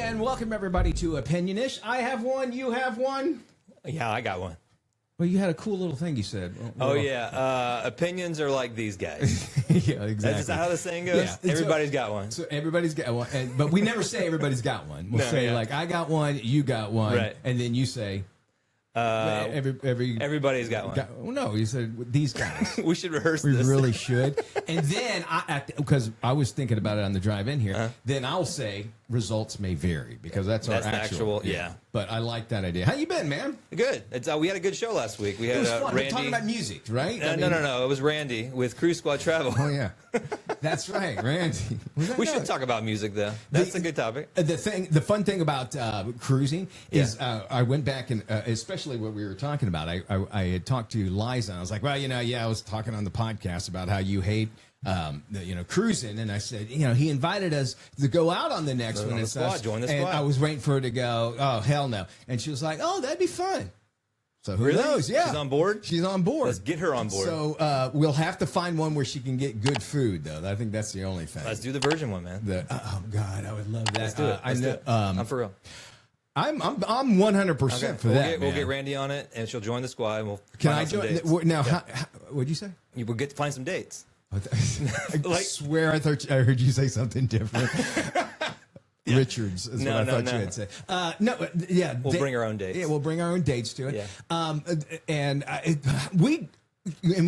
and welcome everybody to Opinionish. I have one, you have one. Yeah, I got one. Well, you had a cool little thing you said. Oh, yeah. Opinions are like these guys. Yeah, exactly. That's how the saying goes? Yeah. Everybody's got one. So everybody's got one. But we never say everybody's got one. We'll say, like, I got one, you got one. Right. And then you say... everybody's got one. Well, no, you said these guys. We should rehearse we this. We really should. And then, because I was thinking about it on the drive in here, then I'll say results may vary because that's our actual. Yeah. But I like that idea. How you been, man? Good. It's we had a good show last week. We had it was fun. Randy. We're talking about music, right? No. It was Randy with Cruise Squad Travel. Oh, yeah. That's right, Randy. We should talk about music, though. That's a good topic. The fun thing about cruising is I went back and, especially what we were talking about, I had talked to Liza, and I was like, well, I was talking on the podcast about how you hate cruising, and I said, he invited us to go out on the next one. Join the squad. And I was waiting for her to go, oh, hell no. And she was like, oh, that'd be fun. So who knows? Yeah. She's on board? She's on board. Let's get her on board. So we'll have to find one where she can get good food, though. I think that's the only thing. Let's do the virgin one, man. Oh, God, I would love that. Let's do it. Let's do it. I'm for real. I'm 100% for that. We'll get Randy on it, and she'll join the squad. And we'll Can I join? Now, what'd you say? We'll find some dates. I swear I heard you say something different. Richards is what I thought you had said. We'll bring our own dates. Yeah, we'll bring our own dates to it. Yeah. And we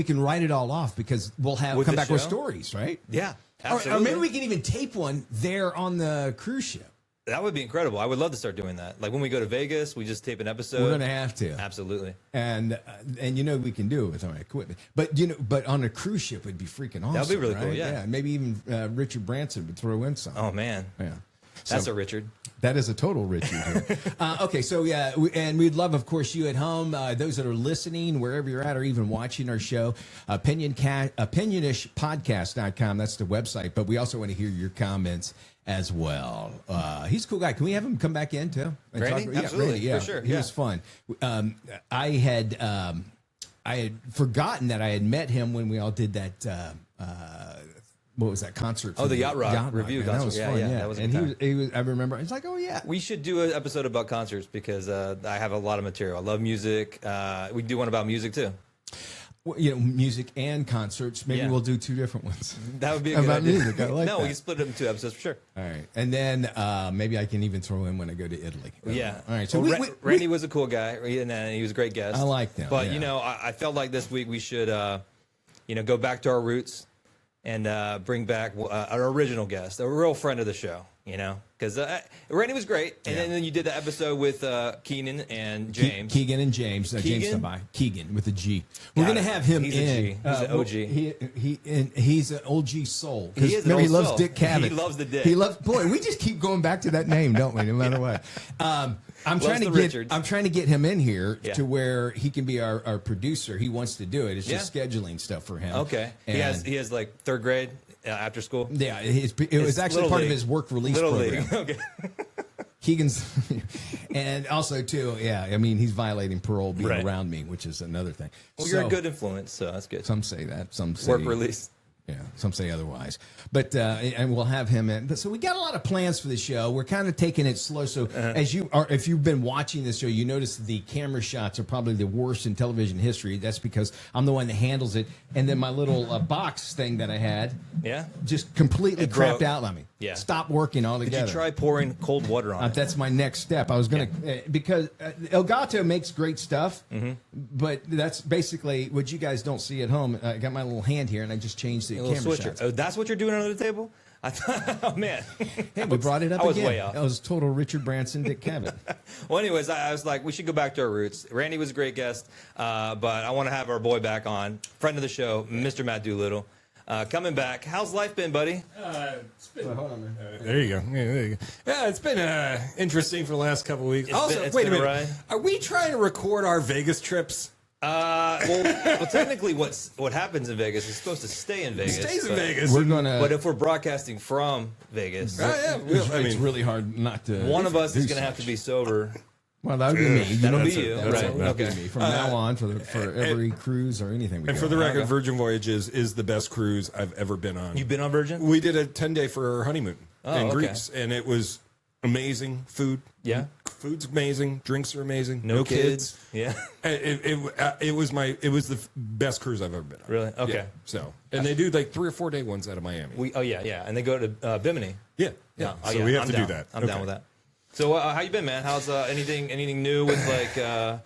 can write it all off because we'll come back with stories, right? Yeah, absolutely. Or maybe we can even tape one there on the cruise ship. That would be incredible. I would love to start doing that. Like when we go to Vegas, we just tape an episode. We're going to have to. Absolutely. And we can do it with our equipment. But on a cruise ship would be freaking awesome. That would be really right? cool, yeah. Maybe even Richard Branson would throw in some. Oh, man. Yeah. That's a Richard. That is a total Richard here. Okay, so and we'd love, of course, you at home, those that are listening, wherever you're at, or even watching our show, opinionishpodcast.com. That's the website. But we also want to hear your comments as well. He's a cool guy. Can we have him come back in too? Randy? Absolutely, Randy, for sure. He was fun. I had forgotten that I had met him when we all did that. What was that concert? Oh, the Yacht Rock review concert. That was fun. Yeah. That was a and good he was. I remember. He's like, oh yeah. We should do an episode about concerts because I have a lot of material. I love music. We do one about music too. Well, music and concerts. Maybe we'll do two different ones. That would be a good idea. Music. I like that. We can split it into 2 episodes for sure. All right, and then maybe I can even throw in when I go to Italy. Yeah. All right. So Randy was a cool guy, and he was a great guest. I liked him. But I felt like this week we should go back to our roots and bring back our original guest, a real friend of the show. Because Randy was great, and then you did the episode with Keegan and James. Keegan and James. James Sabai. Keegan with a G. We're going to have him He's in. A G. He's an OG. He's an OG soul. He is. He loves Dick Cavett. He loves the dick. Boy, we just keep going back to that name, don't we? No matter what. I'm trying to get him in here to where he can be our producer. He wants to do it. It's just scheduling stuff for him. Okay. And he has like 3rd grade. After school? Yeah, it was actually part of his work release program. Okay. Keegan's, and also too, he's violating parole being around me, which is another thing. Well, you're a good influence, so that's good. Some say that. Some say work release. Yeah, some say otherwise. But and we'll have him in. But so we got a lot of plans for the show. We're kind of taking it slow. So if you've been watching this show, you notice the camera shots are probably the worst in television history. That's because I'm the one that handles it. And then my little box thing that I had, just completely crapped out on me. Yeah, stopped working altogether. Did you try pouring cold water on it? That's my next step. I was gonna because Elgato makes great stuff, but that's basically what you guys don't see at home. I got my little hand here, and I just changed the camera shots. Oh, that's what you're doing under the table? I thought, oh, man. Hey, we brought it up again. I was way off. That was total Richard Branson, Dick Cavett. Well, anyways, I was like, we should go back to our roots. Randy was a great guest, but I want to have our boy back on. Friend of the show, Mr. Matt Doolittle. Coming back. How's life been, buddy? It's been, hold on, there you go. There you go. Yeah, it's been interesting for the last couple of weeks. Wait a minute. Are we trying to record our Vegas trips? Well, technically, what happens in Vegas is supposed to stay in Vegas. It stays in Vegas. But if we're broadcasting from Vegas, it's really hard not to. One of us is going to have to be sober. Well, that would be me. That'll be you. That'll be me. From now on, for every cruise or anything. And for the record, Virgin Voyages is the best cruise I've ever been on. You've been on Virgin? We did a 10-day for our honeymoon in Greece, and it was amazing food. Yeah. Food's amazing. Drinks are amazing. No kids. Yeah. It was the best cruise I've ever been on. Really? Okay. Yeah, so, and they do like 3 or 4 day ones out of Miami. Yeah. And they go to Bimini. Yeah. Yeah. Oh, so yeah, we have I'm to down. do that. I'm down with that. So how you been, man? How's anything new with like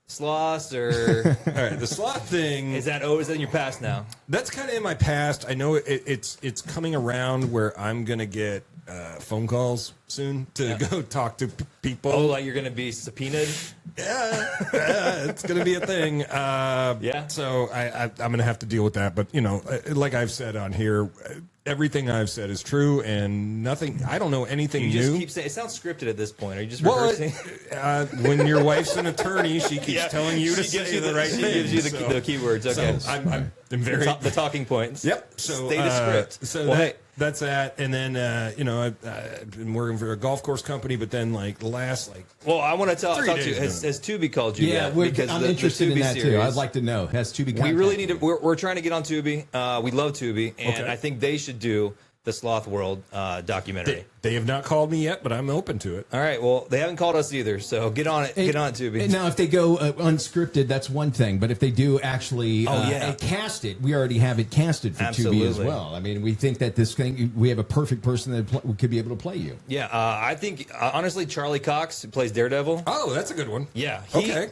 sloths or? All right, the sloth thing is that in your past now? That's kind of in my past. I know it's coming around where I'm gonna get phone calls soon to go talk to people. Oh, like you're gonna be subpoenaed? Yeah, it's gonna be a thing. Yeah. So I'm gonna have to deal with that. But like I've said on here, everything I've said is true, and nothing. I don't know anything you new. Just keep saying it sounds scripted at this point. Are you just rehearsing? When your wife's an attorney, she keeps telling you to say the right thing. She gives you the keywords. Okay. So I'm very the talking points. Yep. So stay the script. So that's that. And then I've been working for a golf course company, but then like the last Well, I want to talk to you. days Has Tubi called you? Yeah, yet? Because I'm interested in that too. I'd like to know. Has Tubi? We really need to. We're trying to get on Tubi. We love Tubi, and I think they should do the Sloth World documentary. They have not called me yet, but I'm open to it. All right. Well, they haven't called us either, so get on it. Get on it, Tubi. Now, if they go unscripted, that's one thing. But if they do actually cast it, we already have it casted for Tubi as well. I mean, we think that this thing, we have a perfect person that could be able to play you. Yeah, I think honestly, Charlie Cox, who plays Daredevil. Oh, that's a good one. Yeah.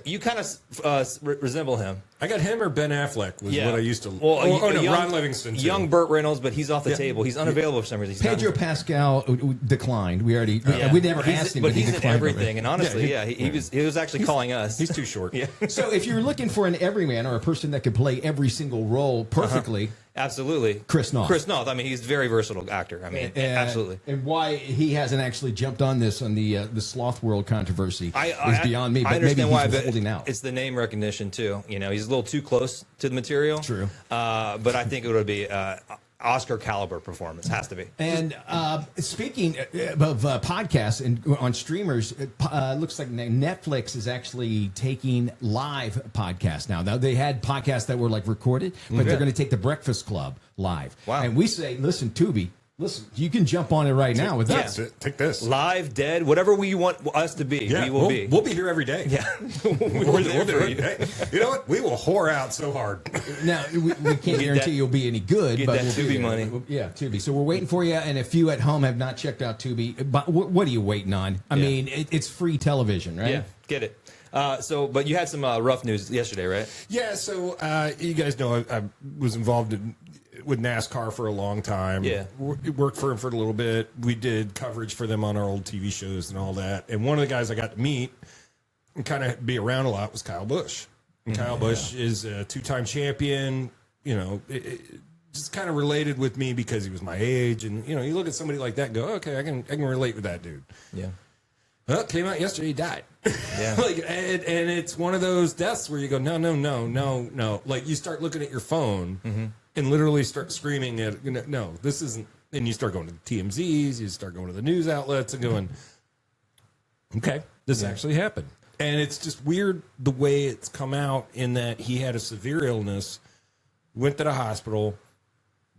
You kind of resemble him. I got him or Ben Affleck was what I used to. Well, Ron Livingston. Too. Young Burt Reynolds, but he's off the table. He's unavailable for some reason. Pedro Pascal declined. We already we never asked him, but he's in everything. And honestly, he was actually calling us. He's too short. Yeah. So if you're looking for an everyman or a person that could play every single role perfectly. Absolutely. Chris Noth. I mean, he's a very versatile actor. I mean, absolutely. And why he hasn't actually jumped on this on the Sloth World controversy is beyond me. But I understand maybe he's holding out. It's the name recognition, too. He's a little too close to the material. True. But I think it would be Oscar caliber performance. Has to be. And speaking of podcasts and on streamers, it looks like Netflix is actually taking live podcasts now. Now they had podcasts that were like recorded, but they're going to take the Breakfast Club live. Wow. And we say, listen, Tubi. Listen, you can jump on it right now with us. Take this. Live, dead, whatever we want us to be, we will be. We'll be here every day. Yeah. We're there for you. You know what? We will whore out so hard. Now, we can't guarantee you'll be any good. Get but that we'll Tubi money. Yeah, Tubi. So we're waiting for you. And if you at home have not checked out Tubi, but what are you waiting on? I mean, it's free television, right? Yeah, get it. But you had some rough news yesterday, right? Yeah, so you guys know I was involved with NASCAR for a long time. Yeah. Worked for him for a little bit. We did coverage for them on our old TV shows and all that. And one of the guys I got to meet and kind of be around a lot was Kyle Busch. And Kyle Busch is a 2-time champion. Just kind of related with me because he was my age. And, you look at somebody like that and go, okay, I can relate with that dude. Yeah. Well, it came out yesterday, he died. Yeah. And it's one of those deaths where you go, no. Like you start looking at your phone and literally start screaming at, no, this isn't. And you start going to the TMZs, you start going to the news outlets and going, okay, this actually happened. And it's just weird the way it's come out in that he had a severe illness, went to the hospital,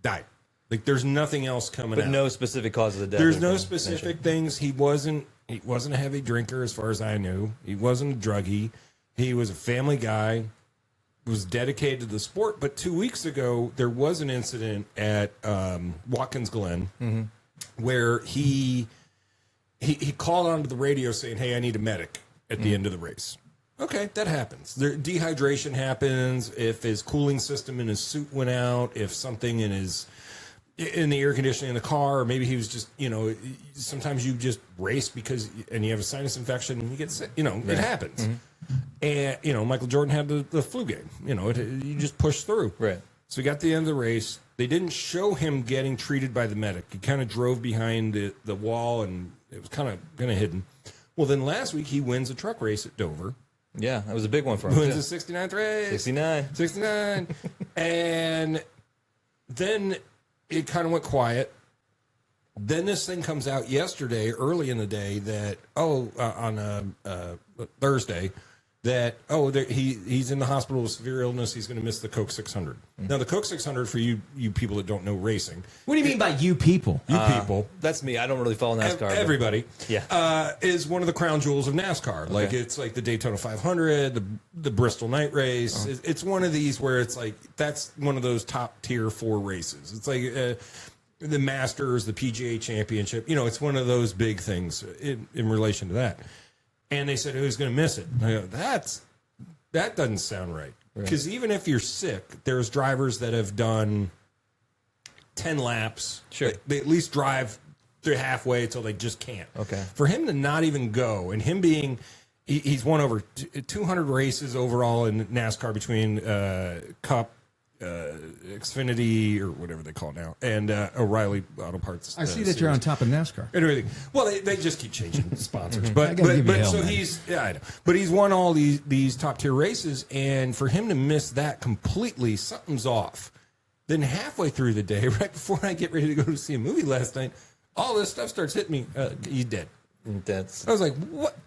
died. Like there's nothing else coming out. But no specific causes of death. There's no specific things. He wasn't a heavy drinker as far as I knew. He wasn't a druggie. He was a family guy, was dedicated to the sport. But 2 weeks ago, there was an incident at Watkins Glen where he called onto the radio saying, hey, I need a medic at the end of the race. Okay, that happens. Dehydration happens. If his cooling system in his suit went out, if something in the air conditioning in the car, or maybe he was just, sometimes you just race and you have a sinus infection and you get sick, it happens. And, Michael Jordan had the flu game, you just push through. Right. So he got to the end of the race. They didn't show him getting treated by the medic. He kind of drove behind the wall and it was kind of hidden. Well, then last week he wins a truck race at Dover. Yeah, that was a big one for him. Wins the 69th race. 69. And then it kind of went quiet. Then this thing comes out yesterday, early in the day, that on Thursday, that he's in the hospital with severe illness. He's going to miss the Coke 600. Now the Coke 600 for you people that don't know racing. What do you mean by you people? You people. That's me. I don't really follow NASCAR. but- Everybody. Yeah. Is one of the crown jewels of NASCAR. Like it's like the Daytona 500, the Bristol Night Race. It's one of these where it's like that's one of those top tier 4 races. It's like the Masters, the PGA Championship. You know, it's one of those big things in relation to that. And they said, who's going to miss it? And I go, that doesn't sound right. Because even if you're sick, there's drivers that have done 10 laps. Sure. They at least drive through halfway until they just can't. Okay. For him to not even go, and him being, he's won over 200 races overall in NASCAR between Cup, Xfinity, or whatever they call it now, and O'Reilly Auto Parts. I see that you're on top of NASCAR. And everything. Well, they just keep changing sponsors, I but gotta give you hell, so man. I know. But he's won all these top tier races, and for him to miss that completely, something's off. Then halfway through the day, right before I get ready to go to see a movie last night, all this stuff starts hitting me. He's dead. That's I was like, what?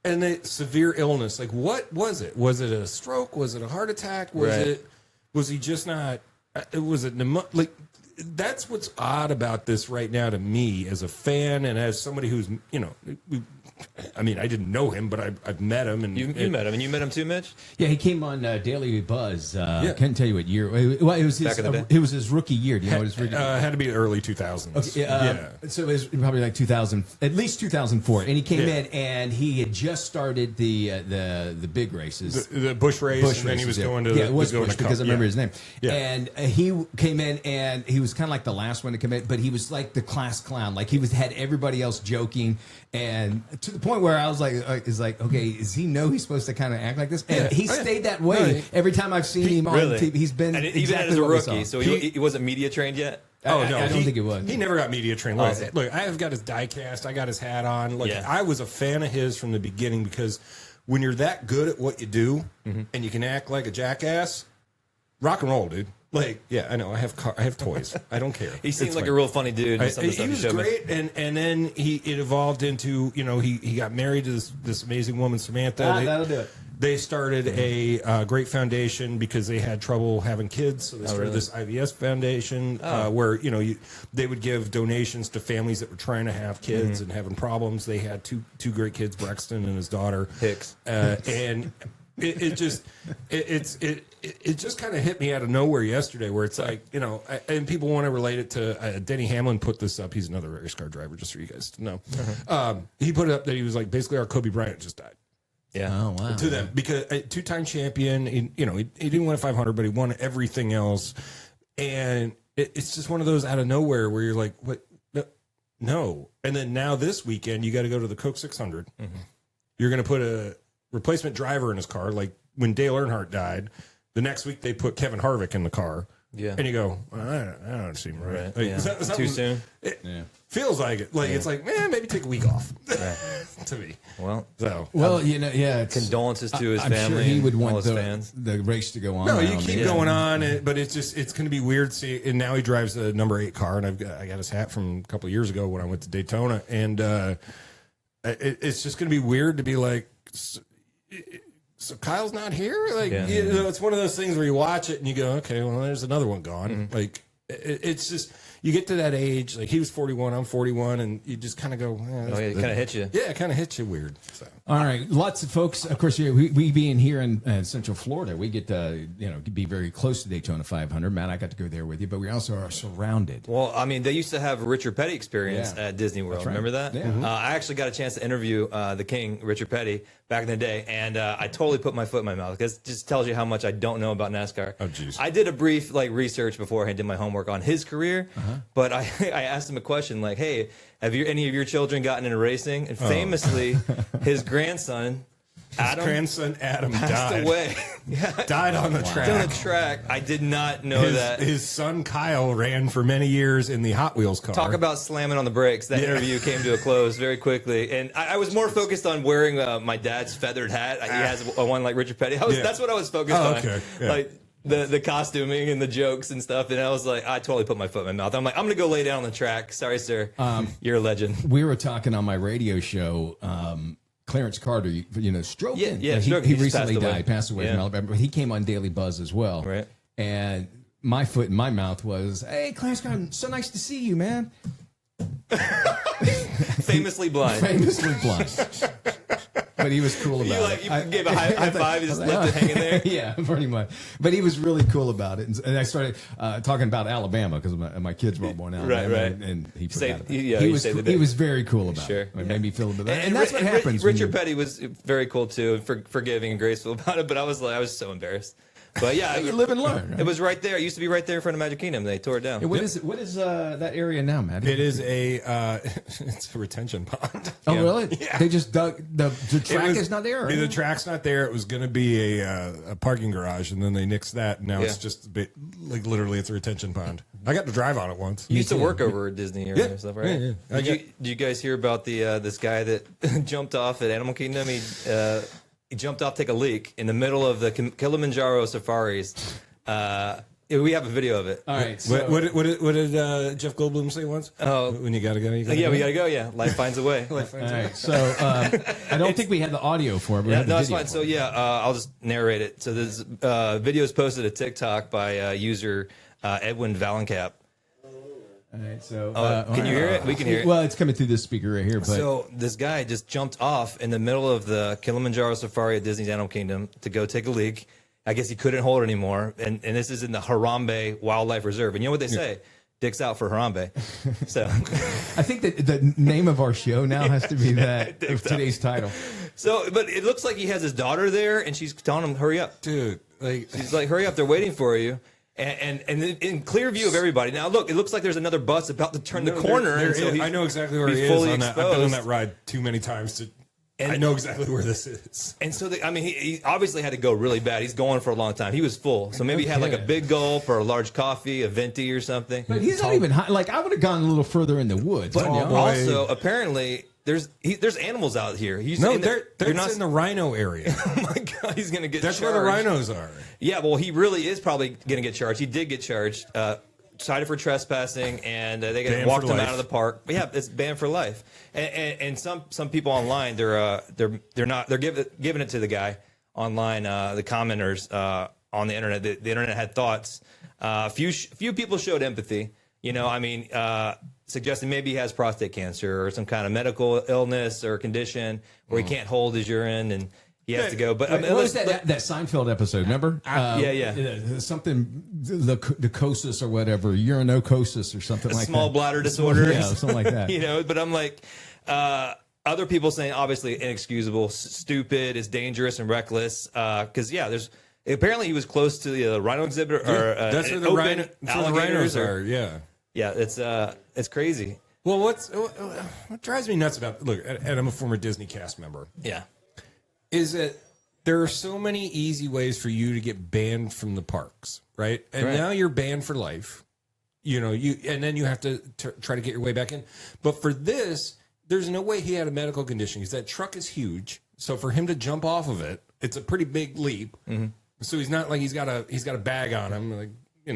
And then severe illness. Like, what was it? Was it a stroke? Was it a heart attack? Was he just not? Was it like? That's what's odd about this right now to me as a fan and as somebody who's, you know, I mean, I didn't know him, but I've met him. And you met him, and you met him too, Mitch. Yeah, he came on Daily Buzz. Can't tell you what year. Well, it was his. Back in the day? It was his rookie year. Do you know what his rookie? Had to be early 2000s. Okay, yeah. So it was probably like 2000, at least 2004. And he came in, and he had just started the big races. The Bush race, and then he was going to it was going Bush to because I remember his name. Yeah. And he came in, and he was kind of like the last one to come in, but he was like the class clown. Like he had everybody else joking, and to the point where I was like, okay, does he know he's supposed to kind of act like this? And he stayed that way every time I've seen him on TV. He's been and even exactly as a what we rookie, saw. so he wasn't media trained yet. Oh no, I don't think it was. He never got media trained. Okay. Look, I've got his die cast. I got his hat on. Look, Yeah. I was a fan of his from the beginning because when you're that good at what you do and you can act like a jackass, rock and roll, dude. Like, yeah, I know. I have toys. I don't care. He seemed It's like fine. a real funny dude. He Some of the stuff was showed me. great, and then it evolved into, you know, he got married to this amazing woman, Samantha. That'll do it. They started a great foundation because they had trouble having kids, so they started this IVS foundation where, you know, they would give donations to families that were trying to have kids and having problems. They had two great kids, Braxton and his daughter Hicks. and it just kind of hit me out of nowhere yesterday, where it's like, you know, and people want to relate it to Denny Hamlin put this up. He's another race car driver, just for you guys to know. He put it up that he was like, basically our Kobe Bryant just died. Yeah. Oh wow. To them, because a 2-time champion, he didn't win a 500, but he won everything else, and it's just one of those out of nowhere where you're like, what? No. And then now this weekend, you got to go to the Coke 600. You're going to put a replacement driver in his car, like when Dale Earnhardt died. The next week they put Kevin Harvick in the car. Yeah. And you go, well, I don't seem right. Right. Like, Yeah. something- Too soon. It feels like it. Like it's like, man, maybe take a week off. To me. Well, So Well, you know, yeah. It's, condolences to his I'm family. sure he would and all want his fans. the race to go on. no, I you don't keep mean- going on, but it's going to be weird. See, and now he drives the number 8 car, and I got his hat from a couple of years ago when I went to Daytona, and it's just going to be weird to be like, so Kyle's not here. Like, you know, it's one of those things where you watch it and you go, okay, well, there's another one gone. Like, it's just, you get to that age, like he was 41, I'm 41, and you just kind of go, Oh, yeah, it kind of hit you. yeah, it kind of hits you weird. So. All right, lots of folks. Of course, we being here in Central Florida, we get to be very close to Daytona 500. Matt, I got to go there with you, but we also are surrounded. Well, I mean, they used to have a Richard Petty experience Yeah. at Disney World. That's right. Remember that? Yeah. I actually got a chance to interview the King, Richard Petty, back in the day, and I totally put my foot in my mouth because it just tells you how much I don't know about NASCAR. Oh, jeez. I did a brief research before I did my homework on his career, but I asked him a question like, "Hey, have any of your children gotten into racing?" And famously, his grandson. Grandson Adam passed died. away. Died on the track. On the track. I did not know that. His son Kyle ran for many years in the Hot Wheels car. Talk about slamming on the brakes. That interview came to a close very quickly. And I was more focused on wearing my dad's feathered hat. He has one like Richard Petty. That's what I was focused on. Okay. Yeah. Like the costuming and the jokes and stuff. And I was like, I totally put my foot in my mouth. I'm like, I'm going to go lay down on the track. Sorry, sir. You're a legend. We were talking on my radio show. Clarence Carter, stroking. Yeah, he stroking. He just recently passed away. died, passed away from Alabama, but he came on Daily Buzz as well. Right. And my foot in my mouth was, "Hey, Clarence Carter, so nice to see you, man." Famously blind. Famously blind. But he was cool about it. You gave a high five, you just left it hanging there? Yeah, pretty much. But he was really cool about it. And I started talking about Alabama because my kids were all born in Alabama. Right. And he Say- forgot about it. yeah, he you was say the he day. was very cool about Sure. it. It made me feel a bit better. And And that's what happens. when Richard you- Petty was very cool too, forgiving and graceful about it. But I was so embarrassed. But yeah, You live and learn. Right? it was right there. It used to be right there in front of Magic Kingdom. They tore it down. What is that area now, Matt? It is it's a retention pond. Oh, really? Yeah. They just dug the track is not there. The track's not there. It was going to be a parking garage, and then they nixed that. And now it's Yeah. just a bit, like literally, it's a retention pond. I got to drive on it once. You used to work over at Disney or Yeah. stuff, right? Yeah. Did you guys hear about the this guy that jumped off at Animal Kingdom? He jumped off to take a leak in the middle of the Kilimanjaro Safaris. We have a video of it. All right. So, What did Jeff Goldblum say once? Oh. When you gotta go, you gotta Yeah, go. we gotta go. Yeah, life finds a way. all right. So I don't think we had the audio for it. But we Yeah, had the no, it's video fine. for So it. yeah, I'll just narrate it. So this video is posted to TikTok by user Edwin Valencap. All right. So Can you hear it? We can hear it. Well, it's coming through this speaker right here. But So this guy just jumped off in the middle of the Kilimanjaro Safari at Disney's Animal Kingdom to go take a leak. I guess he couldn't hold it anymore. And this is in the Harambe Wildlife Reserve. And you know what they say? Dick's out for Harambe. So I think that the name of our show now has to be that of today's title. but it looks like he has his daughter there, and she's telling him, hurry up. Dude, like She's like, hurry up, they're waiting for you. And in clear view of everybody. Now, look, it looks like there's another bus about to turn the corner. there and so is- he's- I know exactly where he's he is. fully On that. I've been on exposed. that ride too many times. I And- know exactly where this is. And so, he obviously had to go really bad. He's going for a long time. He was full. So maybe he had like a big gulp or a large coffee, a venti or something. But he's not even high. Like I would have gone a little further in the woods. But you know? boy. also, apparently, there's animals out here. He's No, in the- they're not. in the rhino area. Oh my God, he's gonna get. That's charged. where the rhinos are. Yeah, well, he really is probably gonna get charged. He did get charged. Cited for trespassing, and they Banned walked for him life. out of the park. But yeah, it's banned for life. And some people online they're giving it to the guy online. The commenters on the internet. The internet had thoughts. Few people showed empathy. Suggesting maybe he has prostate cancer or some kind of medical illness or condition where he can't hold his urine and he has to go. But What was that Seinfeld episode? Remember? Yeah. Something the cosis or whatever, urinocosis or something like small that. bladder disorder. Yeah, something like that. But I'm like, other people saying obviously inexcusable, stupid, is dangerous and reckless. Because there's apparently he was close to the rhino exhibit or That's where the rhinos are. Yeah. Yeah, it's crazy. Well, what drives me nuts about and I'm a former Disney cast member. Yeah. Is that there are so many easy ways for you to get banned from the parks, right? And Right. now you're banned for life. And then you have to try to get your way back in. But for this, there's no way he had a medical condition because that truck is huge. So for him to jump off of it, it's a pretty big leap. Mm-hmm. So he's not like he's got a bag on him,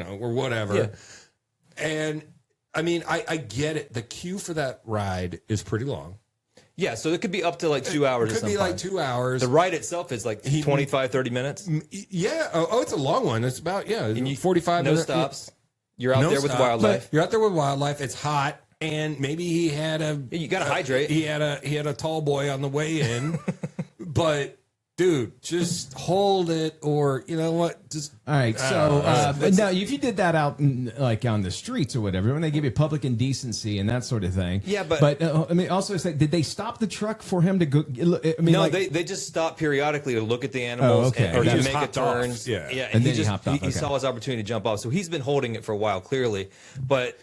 or whatever. Yeah. And I get it. The queue for that ride is pretty long. Yeah, so it could be up to like 2 hours. It could be like 2 hours. The ride itself is like 25, 30 minutes. Yeah. Oh, it's a long one. It's about 45 No minutes. stops. You're out No there with stop. wildlife. You're out there with wildlife. It's hot, and maybe he had You got to hydrate. He had a tall boy on the way in, but dude, just hold it, or you know what? Just All right, so now if you did that out like on the streets or whatever, when they give you public indecency and that sort of thing, Yeah, but also it's like, did they stop the truck for him to go? No, they just stopped periodically to look at the animals Oh, okay. or He to just make a hopped turn. off. Yeah. And then he he hopped off, he okay. saw his opportunity to jump off. So he's been holding it for a while, clearly. But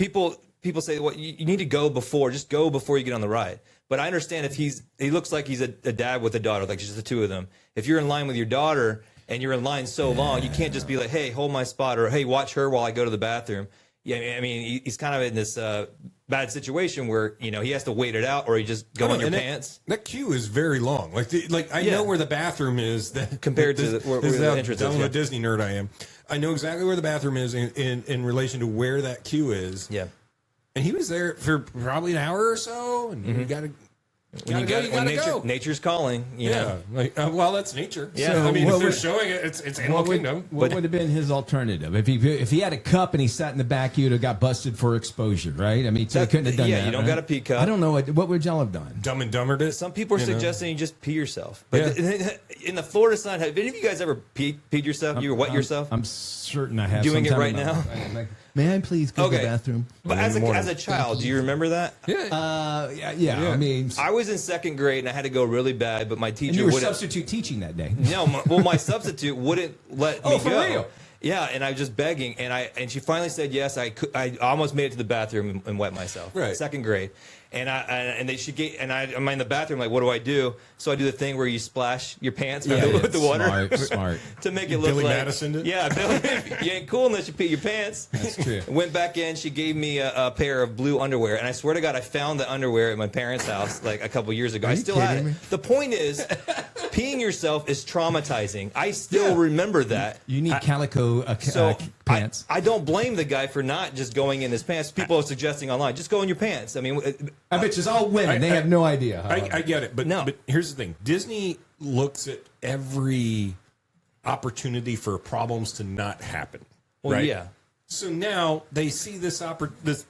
people say, well, you need to go before you get on the ride. But I understand if he looks like he's a dad with a daughter, like just the two of them. If you're in line with your daughter and you're in line so long, you can't just be like, hey, hold my spot, or hey, watch her while I go to the bathroom. Yeah, I mean, he's kind of in this bad situation where he has to wait it out, or you just go in your pants. That queue is very long. I know where the bathroom is. Compared to where the entrance is, I'm yeah. a Disney nerd. I am. I know exactly where the bathroom is in relation to where that queue is. Yeah. And he was there for probably an hour or so, and you got to. When gotta go. nature's calling, you know. Like, well, that's nature. Yeah. So, I mean, what if they're would- showing it, it's animal kingdom. What would have been his alternative if he had a cup and he sat in the back? He would have got busted for exposure, right? I mean, so he couldn't have done that. Yeah, you don't right? got a pee cup. I don't know what would y'all have done. Dumb and Dumbered it. Some people are you know? suggesting you just pee yourself. But in the Florida sun, have any of you guys ever peed yourself? You wet yourself? I'm certain I have. Doing it sometime right in my now? life. I'm like, may I please go to the bathroom? But as a child, do you remember that? Yeah. I mean, I was in second grade and I had to go really bad, but my teacher and you were wouldn't. substitute teaching that day. No, my substitute wouldn't let me for go. real? Yeah, and I was just begging, and she finally said yes. I almost made it to the bathroom and wet myself. Right. Second grade, and I'm in the bathroom like, what do I do? So I do the thing where you splash your pants with the water. Smart. To make it look Billy like Madison did? Yeah, Billy, you ain't cool unless you pee your pants. That's true. Went back in. She gave me a pair of blue underwear, and I swear to God, I found the underwear at my parents' house like a couple years ago. Are I you still had kidding it. me? The point is, peeing yourself is traumatizing. I still remember that. You need calico pants. I don't blame the guy for not just going in his pants. People are suggesting online, just go in your pants. I mean, I bet it's all women. They have no idea. I get it, but No. But here's the thing: Disney looks at every opportunity for problems to not happen. well, right? yeah. So now they see this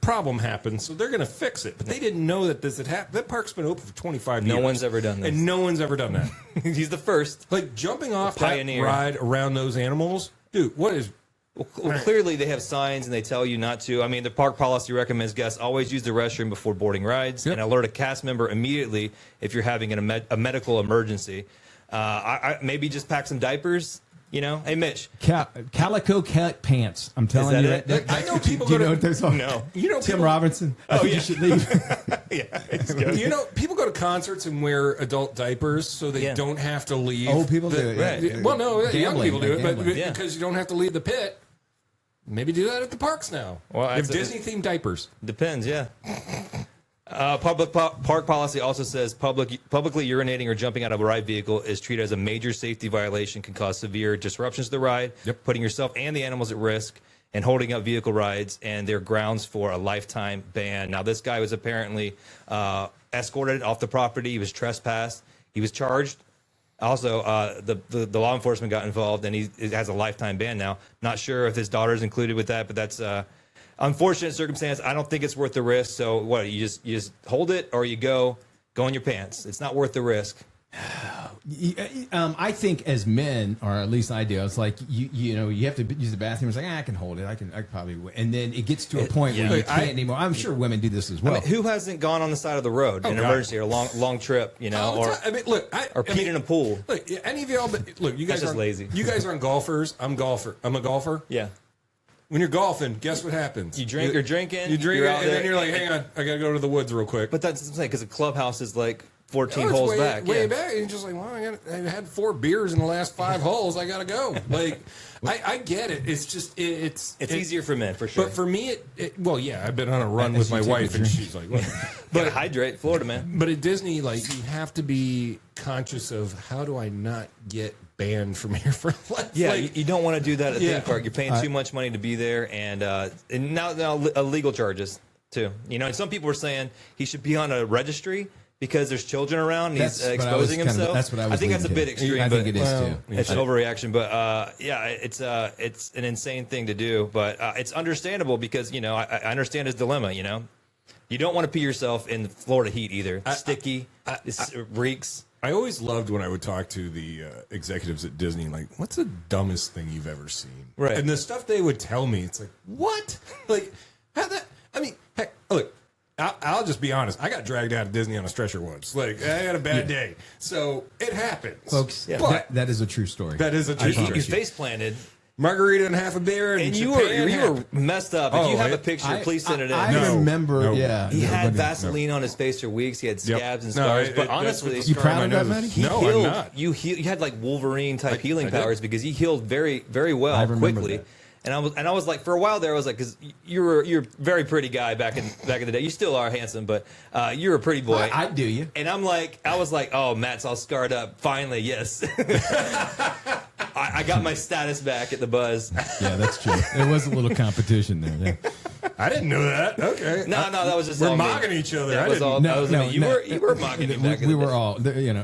problem happen, so they're going to fix it. But they didn't know that this had happened. That park's been open for 25 years. No one's ever done this. And no one's ever done that. He's the first. Like jumping off that pioneer. ride around those animals, dude. What is? Well, clearly they have signs and they tell you not to. I mean, the park policy recommends guests always use the restroom before boarding rides and alert a cast member immediately if you're having a medical emergency. Maybe just pack some diapers. You know, hey Mitch, Calico cat pants. I'm telling Is you. that it? I know people Do you go know to- what those are? No. You know, Tim people- Robinson. I think you should leave. yeah, it's good. You know, people go to concerts and wear adult diapers so they don't have to leave. Old people do it. Right. Yeah. Well, no, young Gambling, people do it, but gambling. Yeah. because you don't have to leave the pit. Maybe do that at the parks now. Well, They have that's Disney-themed diapers. Depends, yeah. Public park policy also says publicly urinating or jumping out of a ride vehicle is treated as a major safety violation, can cause severe disruptions to the ride, putting yourself and the animals at risk, and holding up vehicle rides, and they're grounds for a lifetime ban. Now, this guy was apparently escorted off the property. He was trespassed. He was charged. Also, the law enforcement got involved, and he has a lifetime ban now. Not sure if his daughter's included with that, but that's unfortunate circumstance. I don't think it's worth the risk. So what? You just hold it, or you go in your pants. It's not worth the risk. I think as men, or at least I do, it's like you know you have to use the bathroom. It's like I can hold it. I can probably. And then it gets to a point where you can't anymore. I'm sure women do this as well. I mean, who hasn't gone on the side of the road in an emergency or a long trip? You know, or I mean, look, peed in a pool. Look, any of y'all, look, you guys just aren't lazy. You guys aren't golfers. I'm a golfer. Yeah. When you're golfing, guess what happens? You drink. You're drinking. You drink, you're and out then there. you're like, hang on, I got to go to the woods real quick. But that's what I'm saying, because the clubhouse is like 14 it's holes way, back. Way yeah. back. And you're just like, well, I had 4 beers in the last 5 holes. I got to go. Like, I get it. It's just, it's easier for men, for sure. But for me, well, yeah, I've been on a run with my wife, and she's like, what? But hydrate, Florida man. But at Disney, like, you have to be conscious of how do I not get banned from here for life? Yeah, like, you don't want to do that at a Yeah. theme park. You're paying too much money to be there, and now illegal charges too. You know, and some people are saying he should be on a registry because there's children around. And he's That's what I was exposing kind of- himself. that's what I was I think that's a leaning bit to. extreme. I think but, it is too. It's an overreaction, but yeah, it's an insane thing to do. But it's understandable because you know I understand his dilemma. You know, you don't want to pee yourself in the Florida heat either. It's sticky. It reeks. I always loved when I would talk to the executives at Disney, like, what's the dumbest thing you've ever seen? Right. And the stuff they would tell me, it's like, what? Like, how that? I mean, heck, look, I'll just be honest. I got dragged out of Disney on a stretcher once. Like, I had a bad day. So it happens. Folks, But that is a true story. that is a true You story. face planted, Margarita and half a beer, and and you Japan were messed up. If Oh, you have a it- picture, please send it in. I No. remember, No. yeah. He no, had but- Vaseline on his face for weeks. He had Yep. scabs and No, scars. it- but that's honestly, what the You scar proud on of my that, nose Matty? is. he No, healed. I'm not. You had like Wolverine type healing I did. powers because he healed very, very I well remember quickly. that. And I was like, for a while there, I was like, because you're a very pretty guy back in the day. You still are handsome, but you're a pretty boy. I do you. And I was like, oh, Matt's all scarred up. Finally, yes. I got my status back at the Buzz. Yeah, that's true. There was a little competition there. Yeah. I didn't know that. Okay. No, that was just we're all me. mocking each other. That I was didn't- all. That was me. You were mocking me back in We the were day. all,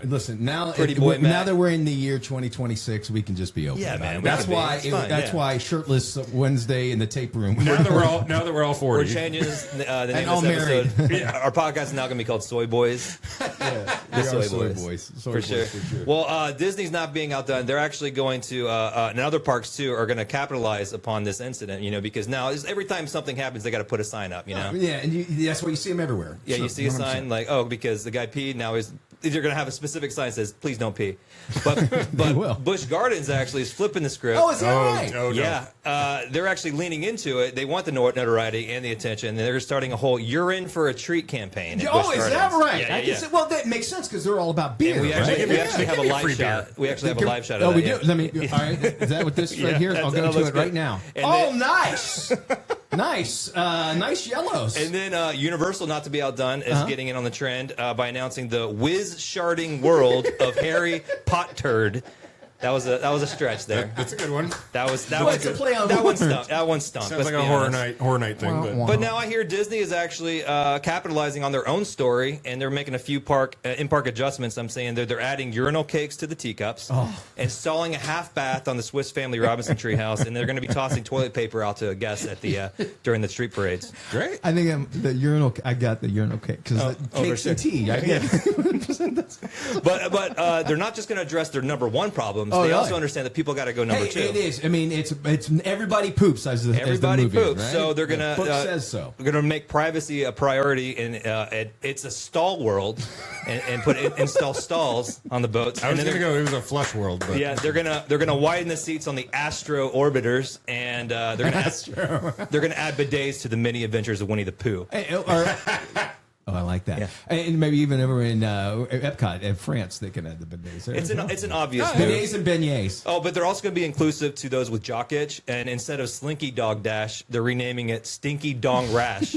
listen, now, Pretty boy now Matt. that we're in the year 2026, we can just be open. Yeah, about man, it. we That's can be. why. It's fine, That's yeah. why shirtless Wednesday in the tape room. Now that we're all 40. We're changing the name all of this episode. married. Our podcast is now going to be called Soy Boys. We Soy are soy boys. boys. Soy For boys, sure. for sure. Well, Disney's not being outdone. They're actually going to, and other parks too, are going to capitalize upon this incident. Because now every time something happens, they got to put a sign up. Yeah, and that's why you see them everywhere. Yeah, Sure, you see a 100%. sign like, oh, because the guy peed. Now they're going to have a specific sign that says, please don't pee. But will. Busch Gardens actually is flipping the script. Oh, is that right? Oh, no. Yeah, they're actually leaning into it. They want the notoriety and the attention. And they're starting a whole "You're in for a treat" campaign. at Oh, Busch is Gardens. that right? Yeah, I yeah, can say, well, that makes sense because they're all about beer. And we right? actually have a give me live free shot. beer. We actually have a live shot Oh, of we that. do. Let me. All right, is that what this right Yeah, here? I'll that go to looks it right good. now. And Oh, then- nice, nice yellows. And then Universal, not to be outdone, is getting in on the trend by announcing the whiz sharding world of Harry Potter. That was a stretch there. That's a good one. That was Well, it's a play on that one words. stumped. That one stumped. Sounds let's like a be honest. horror night thing. Wow. But now I hear Disney is actually capitalizing on their own story, and they're making a few in-park adjustments. I'm saying they're adding urinal cakes to the teacups, installing a half bath on the Swiss Family Robinson treehouse, and they're going to be tossing toilet paper out to guests at the during the street parades. Great. I think I got the urinal cake because cakes for and tea. I get But they're not just going to address their number one problems. Oh, they really? also understand that people got to go number Hey, two. it is. I mean, it's everybody poops as the Everybody movie is, poops, right? so they're The gonna book says so. We're gonna make privacy a priority, and it's a stall world, and install stalls on the boats. I was And then going to go, it was a flush world. But Yeah, they're gonna widen the seats on the Astro Orbiters, and they're gonna add bidets to the mini adventures of Winnie the Pooh. Oh, I like that. Yeah. And maybe even over in Epcot in France, they can add the bidets. It's an obvious move. bidets and beignets. Oh, but they're also going to be inclusive to those with jock itch, and instead of Slinky Dog Dash, they're renaming it Stinky Dong Rash.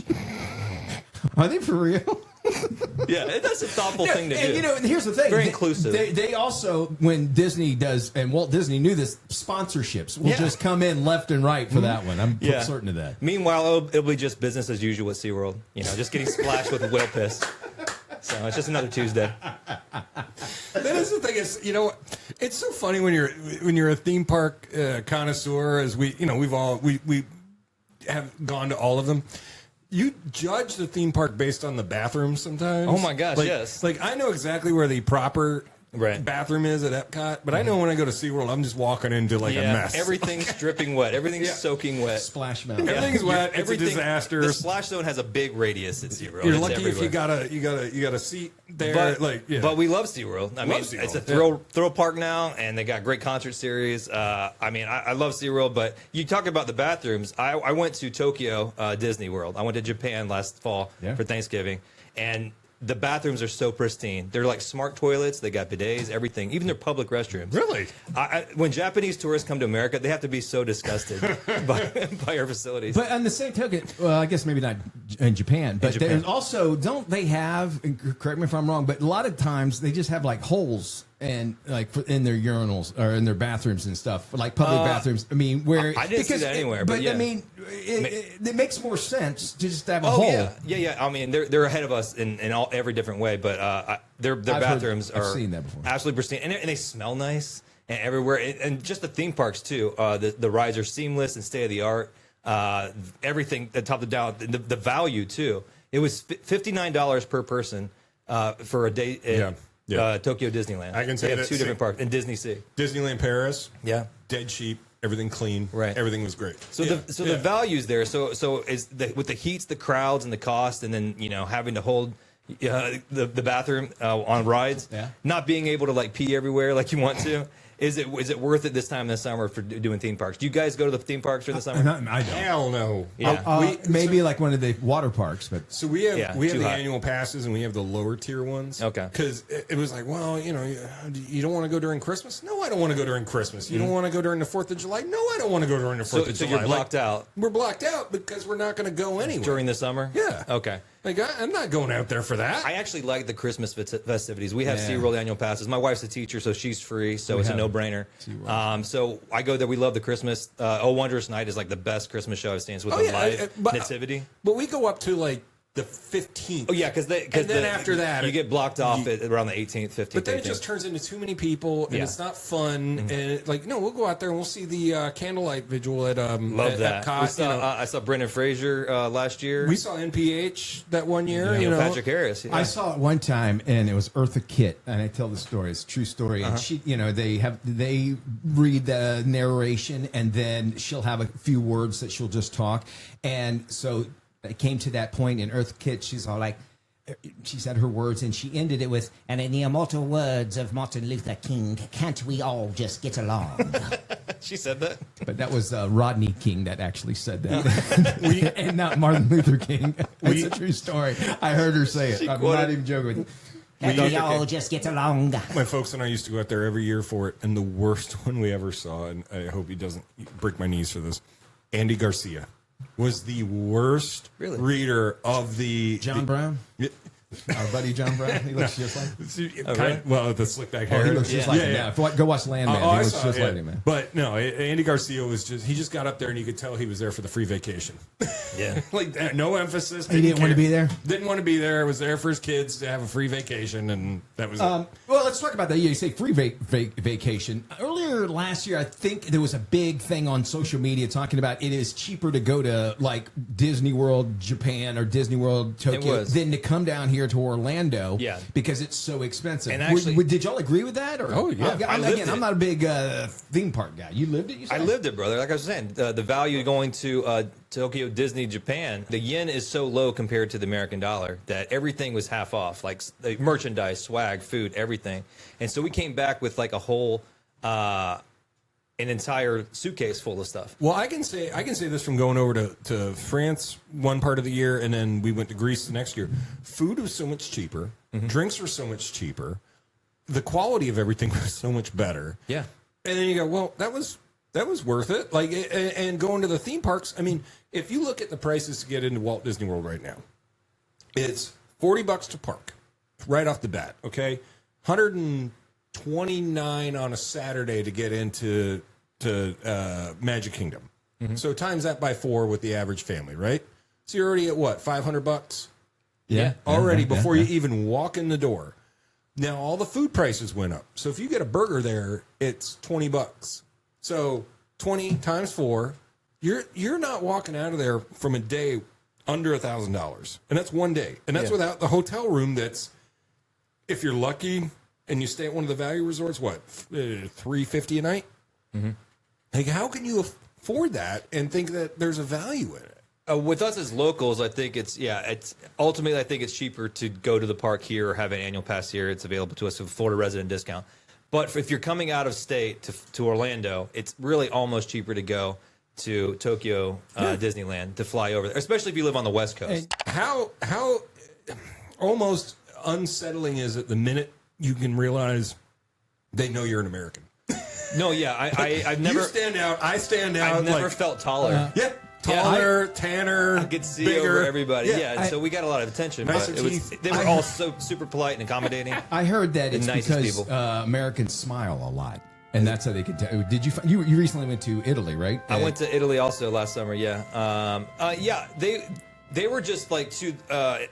Are they for real? Yeah, that's a thoughtful thing to do. And here's the thing. Very inclusive. They also, when Disney does, and Walt Disney knew this, sponsorships will just come in left and right for that one. I'm certain of that. Meanwhile, it'll be just business as usual at SeaWorld. Just getting splashed with whale piss. So it's just another Tuesday. that is the thing is, it's so funny when you're a theme park connoisseur, as we have gone to all of them. You judge the theme park based on the bathrooms sometimes. Oh my gosh, yes. Like I know exactly where the proper Right. bathroom is at Epcot, but I know when I go to SeaWorld, I'm just walking into a mess. Everything's dripping wet. Everything's soaking wet. Splash Mountain. Everything's wet. It's a disaster. The splash zone has a big radius at SeaWorld. You're It's lucky if you everywhere. got a seat there. But we love SeaWorld. I mean, SeaWorld, it's a thrill park now, and they got great concert series. I love SeaWorld, but you talk about the bathrooms. I went to Tokyo Disney World. I went to Japan last fall for Thanksgiving, and the bathrooms are so pristine. They're like smart toilets. They got bidets, everything, even their public restrooms. Really? When Japanese tourists come to America, they have to be so disgusted by our facilities. But on the same token, well, I guess maybe not in Japan, but Japan. there's also, don't they have, and correct me if I'm wrong, but a lot of times they just have like holes and like in their urinals or in their bathrooms and stuff, like public bathrooms. I mean, where I didn't see that anywhere, but yeah. I mean, it makes more sense to just have a hole. Yeah. I mean, they're ahead of us in every different way, but their bathrooms I've are seen that before. absolutely pristine, and they smell nice and everywhere, and just the theme parks too. The rides are seamless and state of the art. Everything top to down, the value too. It was $59 per person for a day at Tokyo Disneyland. I can say they have that- two different parks and Disney Sea. Disneyland Paris. Yeah. Dead cheap. Everything clean. Right. Everything was great. So the value's there. So is with the heats, the crowds, and the cost, and then having to hold the bathroom on rides, not being able to like pee everywhere like you want to. Is it worth it this time this summer for doing theme parks? Do you guys go to the theme parks during the summer? I don't. Hell no. Yeah. Maybe like one of the water parks, but So we have too the hot. annual passes and we have the lower tier ones. Okay. Because it was like, well, you don't want to go during Christmas? No, I don't want to go during Christmas. You don't want to go during the 4th of July? No, I don't want to go during the 4th of So July. you're blocked out We're blocked out because we're not going to go anywhere. during the summer? Yeah. Okay. Like, I'm not going out there for that. I actually like the Christmas festivities. We have SeaWorld annual passes. My wife's a teacher, so she's free, so it's a no-brainer. So I go there. We love the Christmas. Oh Wondrous Night is like the best Christmas show I've seen. It's with the live nativity. But we go up to like the 15th. Oh yeah, because then after that you get blocked off at around the 18th, 15th. But then 18th. it just turns into too many people, and it's not fun. And no, we'll go out there and we'll see the candlelight vigil at love that. Epcot, I saw Brendan Fraser last year. We saw NPH that one year. Patrick Harris. Yeah. I saw it one time, and it was Eartha Kitt, and I tell the story. It's a true story. And she, they read the narration, and then she'll have a few words that she'll just talk, and so. It came to that point in Earth Kit, she's all like, she said her words, and she ended it with, and in the immortal words of Martin Luther King, can't we all just get along? She said that? But that was Rodney King that actually said that. And not Martin Luther King. It's a true story. I heard her say it. I'm not even joking. Can't we all just get along? My folks and I used to go out there every year for it, and the worst one we ever saw, and I hope he doesn't break my knees for this, Andy Garcia. Was the worst reader of the John Brown? Our buddy John Brown. He looks just like well, the slick back hair. He looks just like him. Yeah. Go watch Landman. He looks just like him, man. But no, Andy Garcia was he just got up there and you could tell he was there for the free vacation. Yeah. Like no emphasis. He didn't want to be there? Didn't want to be there. Was there for his kids to have a free vacation, and that was it. Well, let's talk about that. You say free vacation. Earlier last year, I think there was a big thing on social media talking about it is cheaper to go to like Disney World Japan or Disney World Tokyo than to come down here to Orlando because it's so expensive. And actually, did y'all agree with that? Or? Oh, yeah. I'm not a big theme park guy. You lived it? I lived it, brother. Like I was saying, the value going to Tokyo, Disney, Japan, the yen is so low compared to the American dollar that everything was half off, like merchandise, swag, food, everything. And so we came back with like a whole, an entire suitcase full of stuff. Well, I can say this from going over to France one part of the year, and then we went to Greece the next year. Food was so much cheaper. Drinks were so much cheaper. The quality of everything was so much better. Yeah. And then you go, well, that was worth it. Like, and going to the theme parks. I mean, if you look at the prices to get into Walt Disney World right now, it's $40 to park right off the bat. Okay, $129 on a Saturday to get into Magic Kingdom. So times that by 4 with the average family, right? So you're already at what, $500? Yeah. Already before you even walk in the door. Now all the food prices went up. So if you get a burger there, it's $20. So 20 times 4, you're not walking out of there from a day under $1,000, and that's one day, and that's without the hotel room. That's if you're lucky and you stay at one of the value resorts. What, $350 a night? Like, how can you afford that and think that there's a value in it? With us as locals, I think it's ultimately I think it's cheaper to go to the park here or have an annual pass here. It's available to us with Florida resident discount. But if you're coming out of state to Orlando, it's really almost cheaper to go to Tokyo Disneyland to fly over there, especially if you live on the West Coast. And how almost unsettling is it the minute you can realize they know you're an American? No, yeah, I've never. You stand out. I stand out. I've never felt taller. Taller, tanner, I could see bigger. over everybody. So we got a lot of attention. Nicer But they were all so super polite and accommodating. I heard that it's nicest because Americans smile a lot, and that's how they can tell. Did you recently went to Italy, right? I went to Italy also last summer. Yeah, they were just like they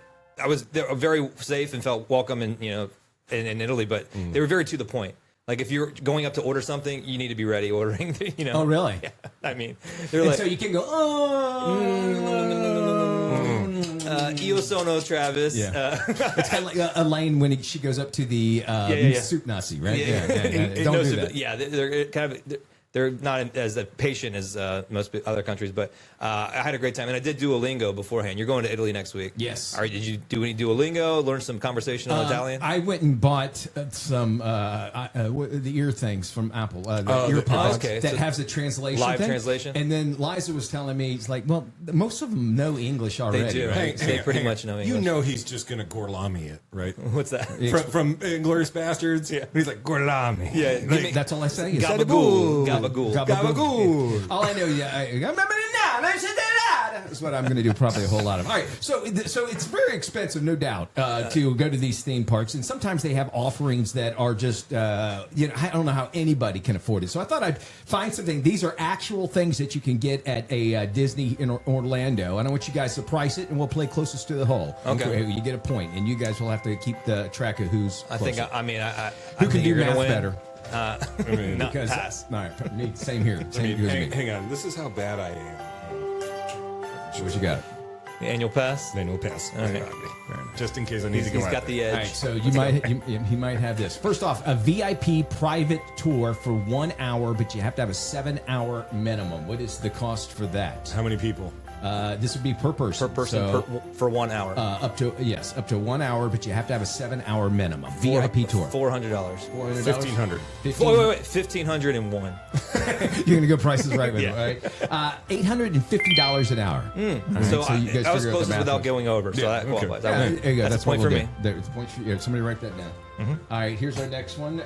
were very safe and felt welcome in Italy, but they were very to the point. Like if you're going up to order something, you need to be ready ordering. Oh, really? Yeah. I mean, they're like, so you can go. Io sono Travis. Yeah. It's kind of like Elaine when she goes up to the soup Nazi, right? Don't do that. Yeah, they're kind of. They're not as patient as most other countries, but I had a great time, and I did Duolingo beforehand. You're going to Italy next week. Yes. All right, did you do any Duolingo? Learn some conversational Italian? I went and bought some the ear things from Apple, the ear pods that has the translation live thing. translation. And then Liza was telling me, it's like, well, most of them know English already. They do. Right? They pretty much know English. You know he's just going to Gorlami it, right? What's that? From Inglourious Bastards. Yeah. He's like, Gorlami. Yeah. That's all I say. Gabagool. Gabagool. Gabagool. All I know, That's what I'm going to do probably a whole lot of. All right, so it's very expensive, no doubt, to go to these theme parks, and sometimes they have offerings that are just, I don't know how anybody can afford it. So I thought I'd find something. These are actual things that you can get at a Disney in Orlando, and I want you guys to price it, and we'll play closest to the hole. Okay. You get a point, and you guys will have to keep the track of who's I closer. think. I mean, Who I can think do you're gonna math win. better? Not Because pass. all right, me, same here. Same here. Hang on. This is how bad I am. What you got? Annual pass. Manual pass. Okay. Just in case I need to go He's out got there. the edge. All right, so he might have this. First off, a VIP private tour for 1 hour, but you have to have a 7-hour minimum. What is the cost for that? How many people? This would be per person. So, for 1 hour. up to 1 hour, but you have to have a 7-hour minimum. VIP tour. $400. $1,500. Wait, $1,501. You're gonna go prices right with Yeah. it, right? $850 an hour. All right, So you guys I was figure out the closest math without on- going over. So that okay. qualifies. Yeah, I win. there you go. That's a point what for we'll me. do. There's a point for you. Somebody write that down. All right, here's our next one.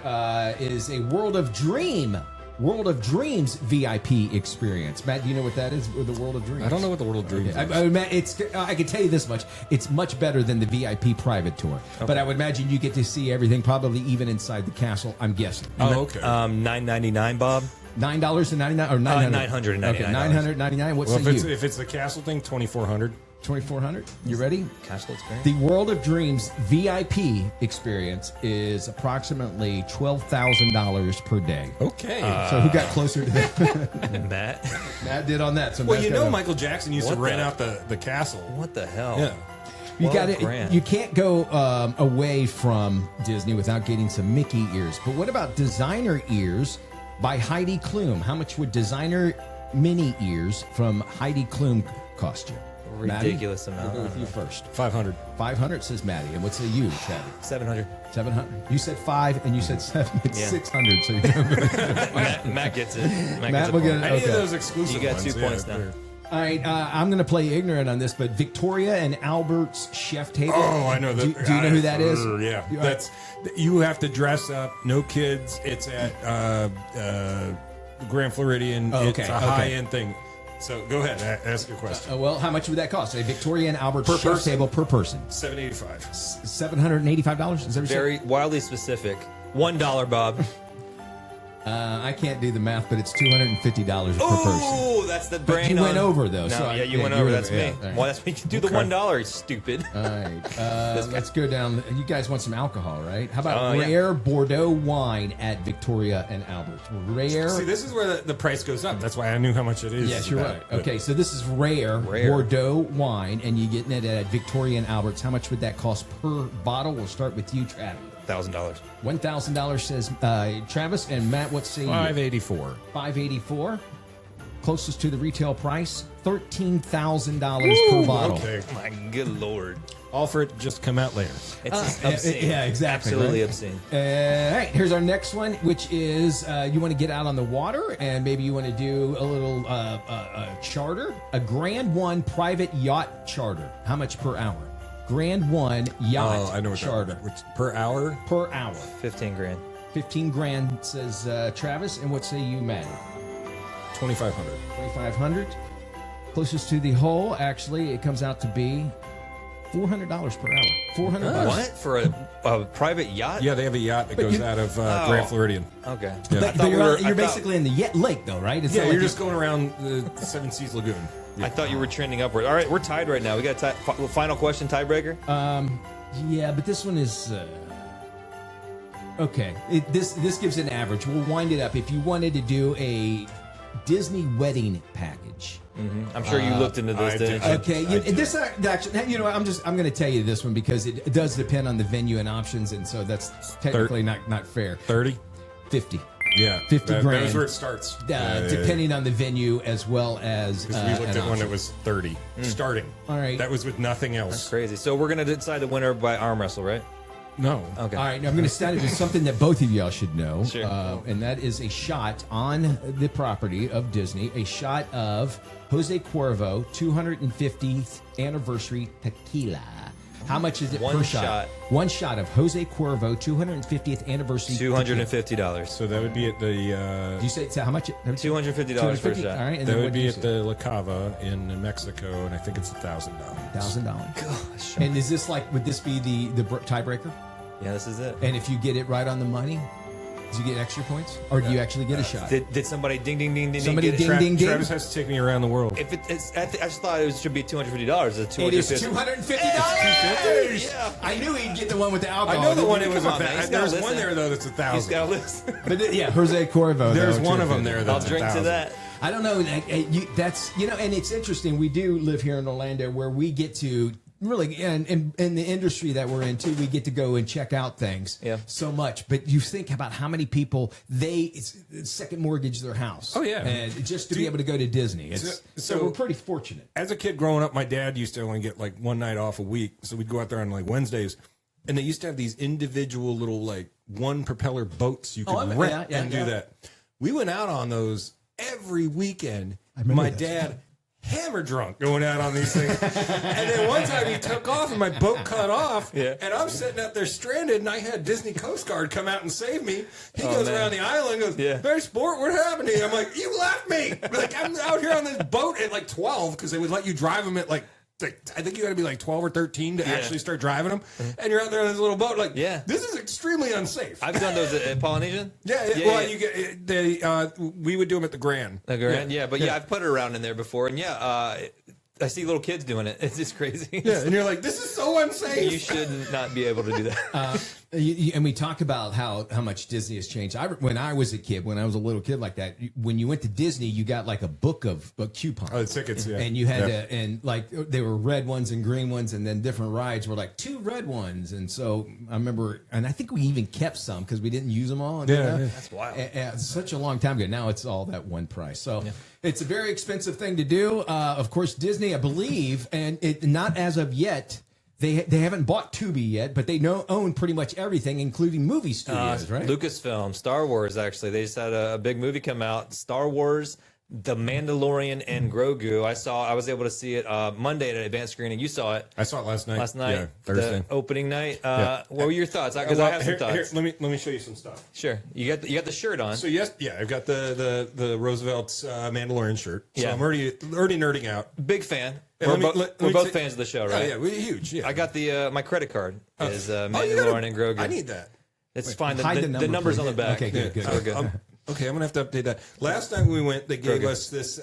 Is a World of Dreams VIP experience. Matt, do you know what that is? The World of Dreams. I don't know what the World of Dreams is. Matt, I can tell you this much: it's much better than the VIP private tour. But I would imagine you get to see everything, probably even inside the castle. I'm guessing. Oh, okay. $9.99, Bob. $9.99 or $900? $999. Okay, $999. What's well, the if it's the castle thing, 2,400. 2,400. You ready? Castle experience. The World of Dreams VIP experience is approximately $12,000 per day. Okay. So who got closer to that? Matt. Matt did on that. So well, Matt's you got know, a- Michael Jackson used to What rent the- out the castle. What the hell? Yeah. You got $12,000. You can't go away from Disney without getting some Mickey ears. But what about designer ears by Heidi Klum? How much would designer mini ears from Heidi Klum cost you? Ridiculous Maddie, amount. We'll go with you first. 500. 500 says Maddie. And what's the you, Chad? 700. 700. You said 5 and you said 7. It's Yeah. 600. So you're Matt gets it. Matt Matt gets a will point. get it. Any Okay. of those exclusive You got ones, 2 points now. they're- All right, I'm going to play ignorant on this, but Victoria and Albert's Chef Table. Oh, I know that. Do you know who that is? Yeah, You- that's you have to dress up. No kids. It's at Grand Floridian. Oh, okay, It's a okay. high-end thing. So go ahead, ask your question. Well, how much would that cost? A Victoria and Albert's Per Chef person? Table per person. $785. $785? Is that what you said? Very wildly specific. $1, Bob. I can't do the math, but it's $250 per person. Oh, that's the But brain. you went on- over, though. No, so yeah, I- you went you over. were That's over, me. yeah, all right. Well, that's me. Do the $1, stupid. All right, let's go down. You guys want some alcohol, right? How about Yeah. rare Bordeaux wine at Victoria and Albert's? Rare. See, this is where the price goes up. That's why I knew how much it is. Yes, you're about, right. but- Okay, so this is rare Bordeaux wine, and you're getting it at Victoria and Albert's. How much would that cost per bottle? We'll start with you, Travis. $1,000. $1,000 says Travis, and Matt. What's say you? $584. $584. Closest to the retail price, $13,000 per bottle. Okay. My good lord. All for it just come out later. It's obscene. yeah, exactly, Absolutely right? obscene. All right, here's our next one, which is you want to get out on the water, and maybe you want to do a little charter, a Grand One private yacht charter. How much per hour? Grand One yacht Oh, I know what charter that, which per hour. per hour. 15 grand. 15 grand says Travis, and what say you, Matt? 2,500. 2,500. Closest to the hole, actually, it comes out to be $400 per hour. $400. What? For a private yacht? Yeah, they have a yacht that goes you- out of Grand Floridian. Okay. Yeah. I But thought we were- you're I basically in the lake, though, right? It's Yeah, not like you're just going around the Seven Seas Lagoon. I thought you were trending upward. All right, we're tied right now. We got final question, tiebreaker. Yeah, but this one is okay. This gives an average. We'll wind it up. If you wanted to do a Disney wedding package, I'm sure you looked into this, I didn't did. you? okay. This actually, you know, I'm going to tell you this one because it does depend on the venue and options, and so that's technically not fair. 30? 50. Yeah. 50 that, grand. That was where it starts. Depending on the venue as well as Because we looked an at one that option. was 30 starting. All right. That was with nothing else. Crazy. So we're gonna decide the winner by arm wrestle, right? No. Okay. All right, now I'm going to start it with something that both of y'all should know, Sure. and that is a shot on the property of Disney, a shot of Jose Cuervo 250th anniversary tequila. How much is it One per shot. One shot of Jose Cuervo 250th anniversary. $250. So that would be at the. Did you say how much? $250 for a shot. All right, and That then would what be did you at say? the La Cava in Mexico, and I think it's $1,000. $1,000. Gosh. And is this like? Would this be the tiebreaker? Yeah, this is it. And if you get it right on the money, do you get extra points, or do you actually get a shot? Did somebody ding ding ding ding Somebody get it? ding ding ding. Travis has to take me around the world. If it's, I just thought it should be $250. It's It is $250. $250. Yeah. I knew he'd get the one with the alcohol. I know the one it Come was on, man, he's There's gotta one listen. there though that's He's $1,000. got a list. But yeah, Jose Cuervo. There's though, one of them $250. there I'll that's drink to $1,000. that. I don't know. That's and it's interesting. We do live here in Orlando, where we get to really, and in the industry that we're in too, we get to go and check out things. Yeah. So much. But you think about how many people it's second mortgage their house. Oh, yeah. And just to be able to go to Disney. So we're pretty fortunate. As a kid growing up, my dad used to only get like one night off a week, so we'd go out there on like Wednesdays, and they used to have these individual little like one propeller boats you could rent and do that. We went out on those every weekend. My dad hammer drunk going out on these things. And then one time he took off and my boat cut off. Yeah. And I'm sitting out there stranded and I had Disney Coast Guard come out and save me. He goes around the island and goes, Yeah. "Hey, sport, what happened to you?" I'm like, "You left me." Like, I'm out here on this boat at like 12 because they would let you drive them at like I think you got to be like 12 or 13 to actually start driving them. And you're out there on this little boat. Like, this is extremely unsafe. I've done those at Polynesian. Well, you get we would do them at the Grand. The Grand, but I've put it around in there before, and I see little kids doing it. It's just crazy. Yeah, and you're like, this is so unsafe. You should not be able to do that. And we talk about how much Disney has changed. When I was a kid, when I was a little kid like that, when you went to Disney, you got like a book of coupons. Oh, the tickets, yeah. And you had to, and like they were red ones and green ones, and then different rides were like 2 red ones. And so I remember, and I think we even kept some because we didn't use them all. And, That's wild. Such a long time ago. Now it's all that one price. So it's a very expensive thing to do. Of course, Disney, I believe, and it not as of yet. They haven't bought Tubi yet, but they own pretty much everything, including movie studios, right? Lucasfilm, Star Wars, actually. They just had a big movie come out, Star Wars, The Mandalorian, and Grogu. I was able to see it Monday at an advanced screening. You saw it. I saw it last night. Yeah, Thursday. The opening night. What were your thoughts? Because I have some thoughts. Let me show you some stuff. Sure. You got the shirt on. So I've got the Roosevelt's Mandalorian shirt. So Yeah. I'm already nerding out. Big fan. Yeah, We're both fans of the show, right? Oh, yeah, we're huge. Yeah. I got the my credit card is Mandalorian and Grogu. I need that. It's fine. hide The number's please. on the back. Okay, good. So we're good. Okay, I'm gonna have to update that. Last time we went, they gave us this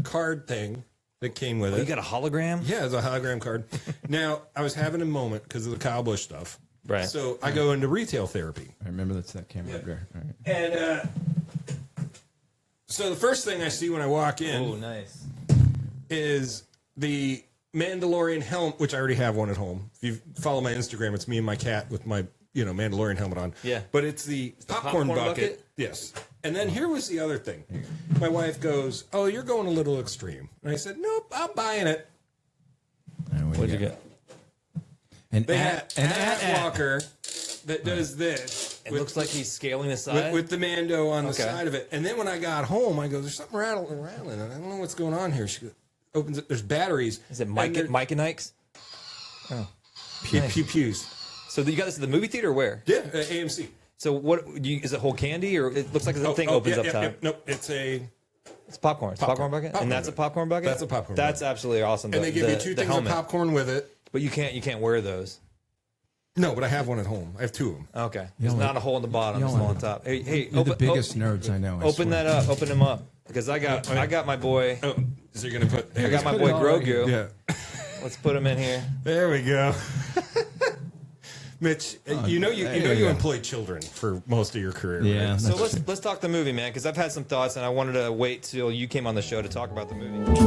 card thing that came with it. You got a hologram? Yeah, it's a hologram card. Now, I was having a moment because of the Kyle Busch stuff. Right. So I go into retail therapy. I remember that's that camera up there. All right. And so the first thing I see when I walk in Oh, nice. is the Mandalorian helmet, which I already have one at home. If you follow my Instagram, it's me and my cat with my Mandalorian helmet on. Yeah. But it's the popcorn bucket. Yes. And then here was the other thing. My wife goes, "Oh, you're going a little extreme." And I said, "Nope, I'm buying it." What'd you get? They had an ad walker that does this. It looks like he's scaling the side. With the Mando on the side of it. And then when I got home, I go, "There's something rattling around in it. I don't know what's going on here." She opens it. There's batteries. Is it Mike and Ike's? Oh. Pews. So you got this at the movie theater or where? Yeah, AMC. So what is it whole candy or it looks like the thing opens up top? Nope, it's popcorn. It's a popcorn bucket? And that's a popcorn bucket? That's a popcorn That's bucket. absolutely awesome. And they give you 2 things of popcorn with it. But you can't wear those. No, but I have one at home. I have 2 of them. Okay. There's not a hole in the bottom, there's a hole on top. Hey, You're the biggest nerds I know. I open swear. that up. Open them up. Because I got my boy. Oh, is he gonna put? I got my put boy it all right Grogu. Yeah. Let's put him in here. There we go. Mitch, you employ children for most of your career. Yeah. Right? So let's talk the movie, man, because I've had some thoughts and I wanted to wait till you came on the show to talk about the movie.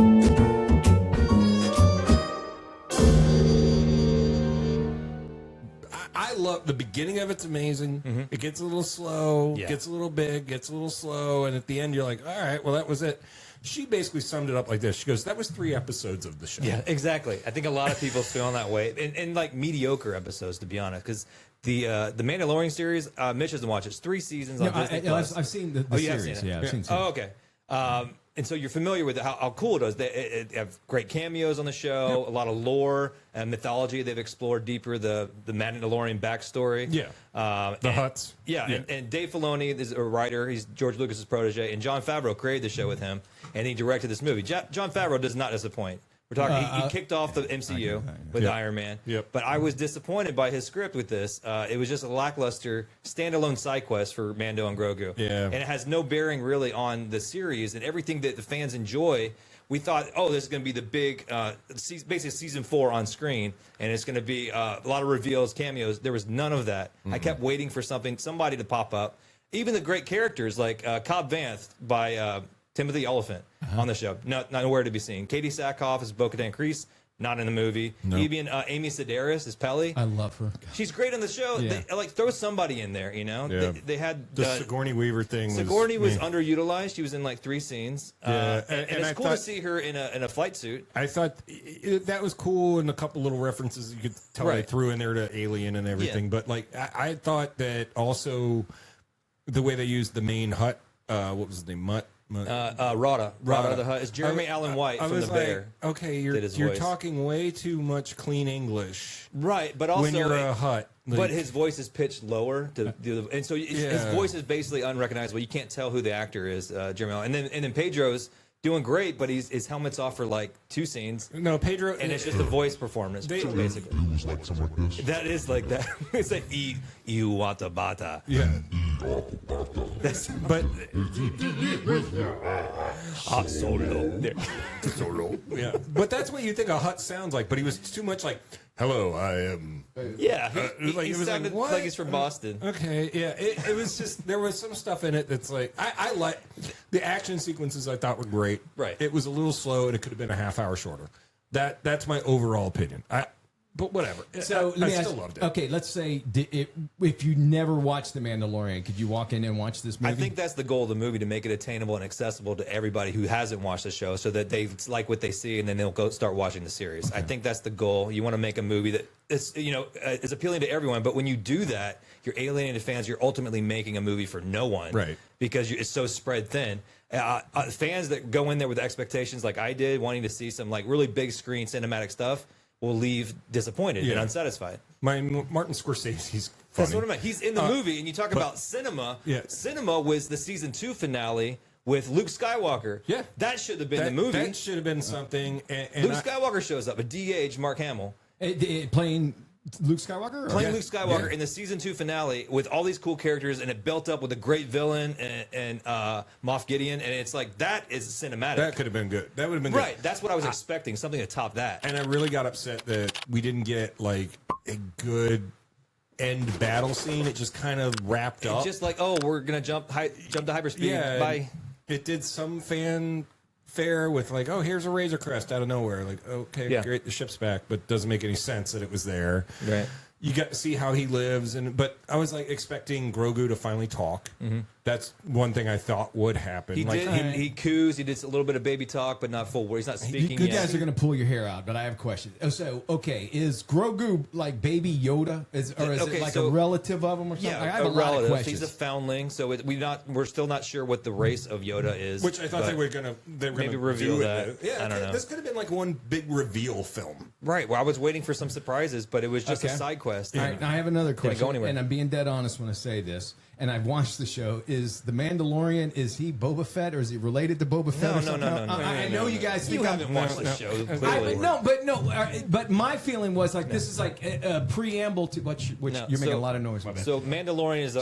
I love the beginning of it's amazing. Mm-hmm. It gets a little slow, Yeah. gets a little big, gets a little slow, and at the end you're like, all right, well that was it. She basically summed it up like this. She goes, that was 3 episodes of the show. Yeah, exactly. I think a lot of people feel that way, and like mediocre episodes, to be honest, because the Mandalorian series, Mitch hasn't watched it. It's 3 seasons on Disney Plus. I've seen the Oh, you have series. seen it? Yeah, I've seen. Oh, okay. And so you're familiar with how cool it is. They have great cameos on the show, a lot of lore and mythology. They've explored deeper the Mandalorian backstory. Yeah. The Hutts. Yeah. And Dave Filoni is a writer. He's George Lucas's protege. And Jon Favreau created the show with him, and he directed this movie. Jon Favreau does not disappoint. We're talking. He kicked off the MCU with Iron Man. Yep. But I was disappointed by his script with this. It was just a lackluster standalone side quest for Mando and Grogu. Yeah. And it has no bearing really on the series and everything that the fans enjoy. We thought, oh, this is going to be the big, basically season 4 on screen, and it's going to be a lot of reveals, cameos. There was none of that. I kept waiting for somebody to pop up. Even the great characters like Cobb Vanth by Timothy Oliphant on the show, not nowhere to be seen. Katie Sackhoff is Bo-Katan Kryze, not in the movie. Even Amy Sedaris is Peli. I love her. She's great on the show. Yeah. They, throw somebody in there, Yeah. They had The Sigourney Weaver thing. Sigourney was underutilized. She was in like 3 scenes. Yeah, and it's I cool to see her in a flight suit. I thought that was cool, and a couple little references you could tell they threw in there to Alien and everything. Yeah. But like, I thought that also the way they used the main Hut. What was his name? Rada the Hutt is Jeremy Allen White from The Bear. Okay, did his you're voice. talking way too much clean English. Right, but also when you're a Hut. But his voice is pitched lower and so his voice is basically unrecognizable. You can't tell who the actor is, Jeremy Allen. And then Pedro's doing great, but his helmet's off for like 2 scenes. No, Pedro, and it's just a voice performance, basically. It was like something like this. That is like that. It's like Iwatabata. Yeah. But Solo. yeah, but that's what you think a Hut sounds like. But he was too much like, "Hello, I am." Yeah, it was sounded what? like he's from Boston. Okay, yeah, it was just there was some stuff in it that's like I like the action sequences. I thought were great. Right. It was a little slow, and it could have been a half hour shorter. That's my overall opinion. But whatever. So I still loved it. Okay, let's say if you never watched The Mandalorian, could you walk in and watch this movie? I think that's the goal of the movie, to make it attainable and accessible to everybody who hasn't watched the show, so that they like what they see and then they'll go start watching the series. Okay. I think that's the goal. You want to make a movie that is appealing to everyone, but when you do that, you're alienating fans. You're ultimately making a movie for no one, right? Because it's so spread thin. Fans that go in there with expectations like I did, wanting to see some like really big screen cinematic stuff, will leave disappointed and unsatisfied. Martin Scorsese's funny. That's what I meant. He's in the movie, and you talk about cinema. Yeah. Cinema was the season 2 finale with Luke Skywalker. Yeah. That should have been the movie. That should have been something. And Luke Skywalker shows up, a de-aged Mark Hamill. Playing Luke Skywalker? Playing Luke Skywalker in the season 2 finale with all these cool characters, and it built up with a great villain and Moff Gideon, and it's like, that is cinematic. That could have been good. That would have been right. good. That's what I was expecting, something to top that. And I really got upset that we didn't get like a good end battle scene. It just kind of wrapped up. Just like, oh, we're gonna jump to hyperspeed. Yeah, Bye. It did some fanfare with like, oh, here's a Razor Crest out of nowhere. Like, okay, great, the ship's back, but doesn't make any sense that it was there. Right. You got to see how he lives, but I was like expecting Grogu to finally talk. Mm-hmm. That's one thing I thought would happen. He like, did. He coos. He did a little bit of baby talk, but not full word. He's not speaking You yet. guys are going to pull your hair out, but I have a question. So, okay, is Grogu like baby Yoda? Is it like a relative of him or something? Yeah, I have a lot of relative. questions. He's a foundling, so we're still not sure what the race of Yoda is. Which I thought they were gonna maybe reveal that. Yeah, I don't know. This could have been like one big reveal film. Right. Well, I was waiting for some surprises, but it was just a side quest. All right, I have another question, go anywhere. and I'm being dead honest when I say this. And I've watched the show. Is the Mandalorian, is he Boba Fett, or is he related to Boba Fett? No, or something? I know you guys think You haven't watched the show, clearly. But my feeling was like this is like a preamble to which you're making a lot of noise with. So Mandalorian is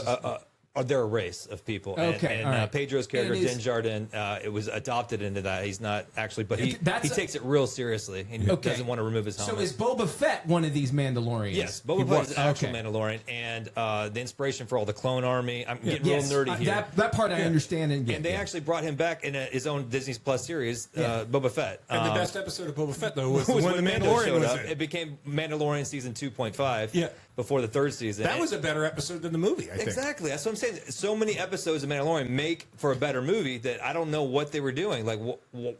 they're a race of people. Okay, and all right. Pedro's character, And Din Djarin, it was adopted into that. He's not actually, but he takes it real seriously and doesn't want to remove his helmet. So is Boba Fett one of these Mandalorians? Yes, Boba Fett is an actual Mandalorian, and the inspiration for all the clone army. I'm getting real nerdy here. That part I understand. And they actually brought him back in his own Disney Plus series, Boba Fett. And the best episode of Boba Fett, though, was when the Mando Mandalorian showed was up. in. It became Mandalorian season 2.5 before the 3rd season. That was a better episode than the movie, I think. Exactly. That's what I'm saying. So many episodes of Mandalorian make for a better movie that I don't know what they were doing. Like,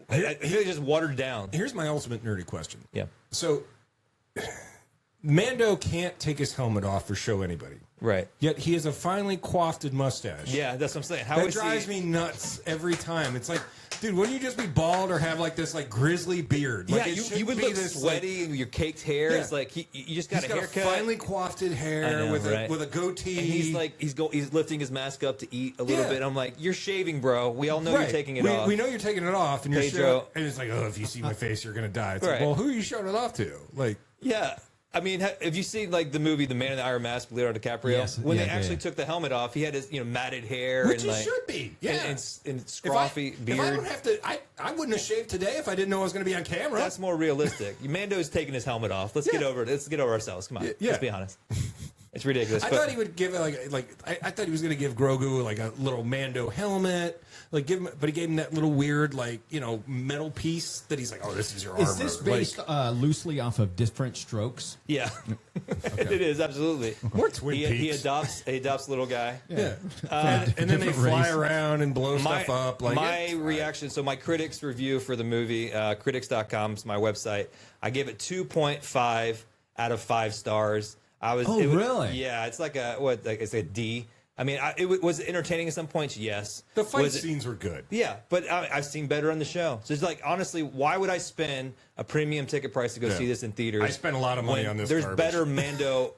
I think they just watered down. Here's my ultimate nerdy question. Yeah. So, Mando can't take his helmet off or show anybody. Right. Yet he has a finely coiffed mustache. Yeah, that's what I'm saying. How That is drives he? me nuts every time. It's like, dude, wouldn't you just be bald or have like this like grizzly beard? Like, Yeah, it you shouldn't would be look this, sweaty. Like, your caked hair Yeah. is like you just got he's a got haircut. a finely coiffed hair I know, with right? a goatee. And he's like he's lifting his mask up to eat a little Yeah. bit. I'm like, you're shaving, bro. We all know Right. you're taking it off. We know you're taking it off, and you're Pedro. and it's like, oh, if you see my face, you're gonna die. It's like, Right. well, who are you showing it off to? Like, Yeah. I mean, have you seen like the movie The Man in the Iron Mask with Leonardo DiCaprio? Yes, When yeah, they actually yeah. took the helmet off, he had his matted hair which and he like should be, yeah. and If scruffy beard. If I don't have to, I wouldn't have shaved today if I didn't know I was going to be on camera. That's more realistic. Mando's taking his helmet off. Let's get over it. Let's get over ourselves. Come on. Yeah. Let's be honest. It's ridiculous. I but- thought he would give it I thought he was going to give Grogu like a little Mando helmet, like give him, but he gave him that little weird metal piece that he's like, oh, this is your armor. Is this based loosely off of Different Strokes? Yeah, it is absolutely. More Twin He Peaks. adopts little guy. Yeah. And then they Different fly race. around and blow stuff up. Like my it's- reaction. So my critics review for the movie, critics.com is my website. I gave it 2.5 out of 5 stars. Really? Yeah, it's like it's a D. I mean, was it entertaining at some points? Yes. The fight Was it- scenes were good. Yeah, but I've seen better on the show. So it's like, honestly, why would I spend a premium ticket price to go see this in theaters? I spent a lot of money when on this There's garbage. better Mando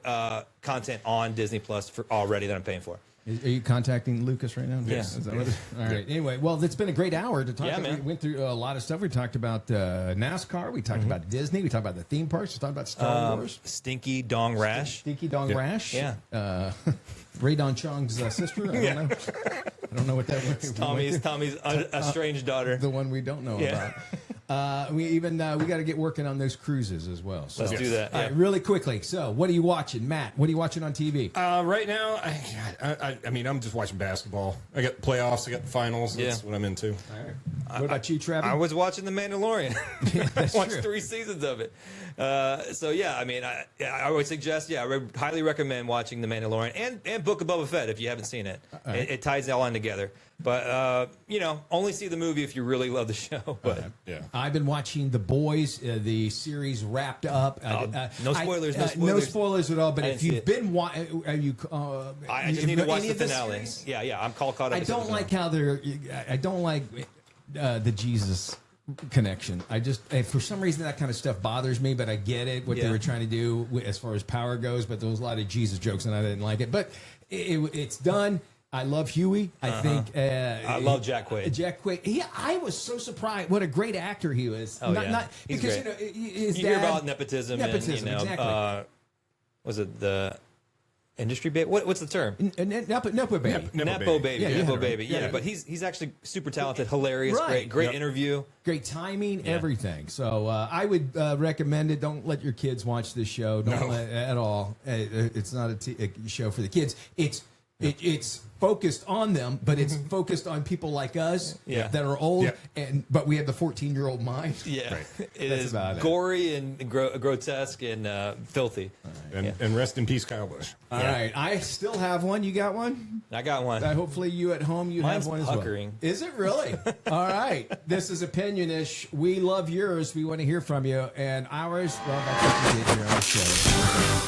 content on Disney Plus already that I'm paying for. Are you contacting Lucas right now? Yeah. Is that what it is? All right. Anyway, well, it's been a great hour to talk. Yeah, about. man. We went through a lot of stuff. We talked about NASCAR. We talked about Disney. We talked about the theme parks. We talked about Star Wars. Stinky Dong Rash. Stinky Dong Rash. Yeah. Ray Don Chong's sister. I don't know. I don't know what that was. Tommy's estranged daughter. The one we don't know Yeah. about. We got to get working on those cruises as well. So. Let's do that. All right, really quickly. So, what are you watching, Matt? What are you watching on TV? Right now, I mean, I'm just watching basketball. I got the playoffs. I got the finals. That's what I'm into. All right. What about you, Trevor? I was watching The Mandalorian. that's I watched true. 3 seasons of it. So yeah, I mean, I would suggest, I would highly recommend watching The Mandalorian and Book of Boba Fett if you haven't seen it. It ties it all in together. But only see the movie if you really love the show. But Yeah. I've been watching The Boys, the series wrapped up. No spoilers, no no spoilers. spoilers at all. But I if didn't see you've it. been watching, I just need to watch the finale. Yeah, I'm caught up. I don't like how they're. I don't like the Jesus connection. I just, for some reason, that kind of stuff bothers me. But I get it, what they Yeah. were trying to do as far as power goes. But there was a lot of Jesus jokes, and I didn't like it. But it's done. I love Huey. I think I love Jack Quaid. Jack Quaid. I was so surprised. What a great actor he was. Oh, yeah. He's because great. His You hear dad- about nepotism and exactly. was it the industry baby? What's the term? Nepo baby. Nepo baby. Yeah, you had Nepo it right. baby. Yeah. Yeah, but he's actually super talented, hilarious, Right. great Yep. interview. Great timing, everything. So I would recommend it. Don't let your kids watch this show. Don't let, at all. It's not a show for the kids. It's focused on them, but it's focused on people like us that are old, but we have the 14-year-old mind. Yeah, it That's is about it. gory and grotesque and filthy. And rest in peace, Kyle Busch. All right. I still have one. You got one? I got one. Hopefully you at home, you Mine's have one puckering. as well. Is it really? All right. This is Opinionish. We love yours. We want to hear from you. And ours, well, that's what we did here on the show.